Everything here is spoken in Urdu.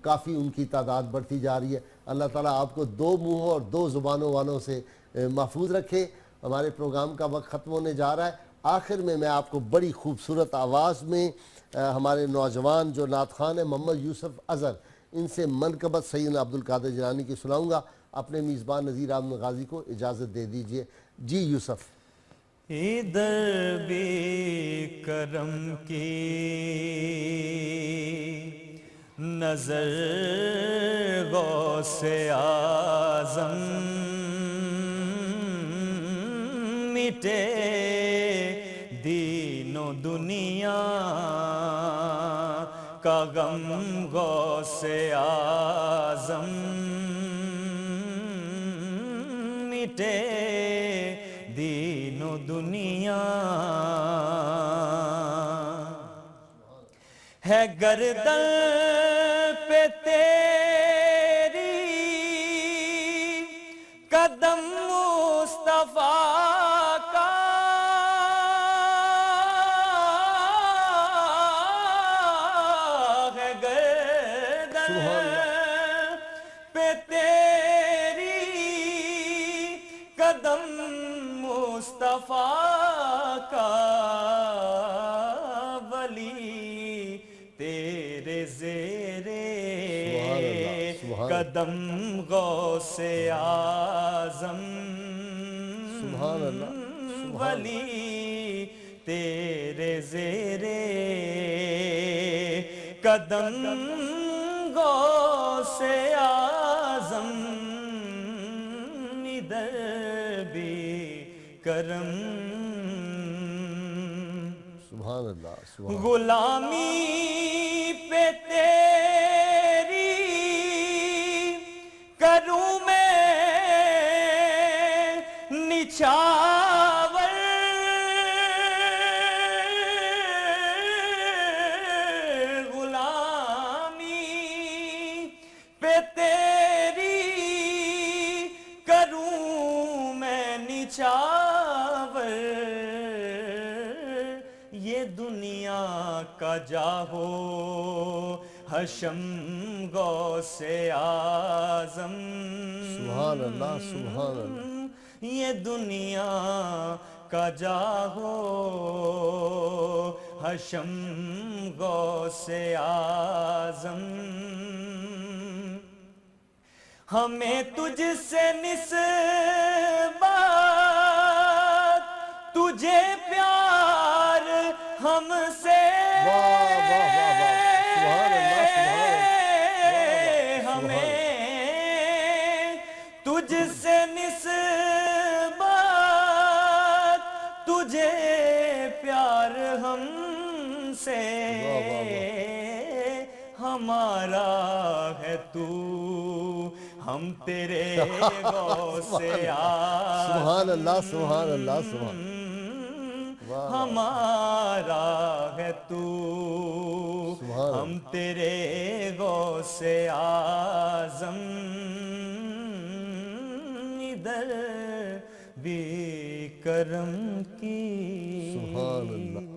کافی ان کی تعداد بڑھتی جا رہی ہے. اللہ تعالیٰ آپ کو 2 منہوں اور 2 زبانوں والوں سے محفوظ رکھے. ہمارے پروگرام کا وقت ختم ہونے جا رہا ہے. آخر میں آپ کو بڑی خوبصورت آواز میں ہمارے نوجوان جو نعت خوان ہیں محمد یوسف اظہر، ان سے منقبت سیدنا عبدالقادر جیلانی کی سناؤں گا. اپنے میزبان نذیر احمد غازی کو اجازت دے دیجئے. جی یوسف. ادھر بھی کرم کی نظر غوث اعظم، مٹے دین و دنیا کا غم غوث اعظم، مٹے دین و دنیا ہے گردن پہ تیری قدم مصطفیٰ کا، ہے گردن پہ تیری قدم مصطفیٰ کا، ولی تیرے زیرے قدم غوث اعظم، سبحان اللہ. ولی تیرے زیرے قدم غوث اعظم، ادھر بھی کرم. سبحان اللہ. سبحان غلامی پہ تیری کروں میں نچھاور، غلامی پہ تیری کروں میں نچھاور، یہ دنیا کا جاہو حشم غوث اعظم، سبحان اللہ. سبحان اللہ. یہ دنیا کا جاہو حشم غوث اعظم، ہمیں تجھ سے نسبت، تجھے پیار ہم سے، ہمیں تجھ سے نسبت، تجھے پیار ہم سے، ہمارا ہے تو، ہم تیرے غوث اعظم. سبحان اللہ. سبحان اللہ. سبحان. ہمارا ہے تو، ہم تیرے غوث اعظم، ادھر بھی کرم کی. سبحان اللہ.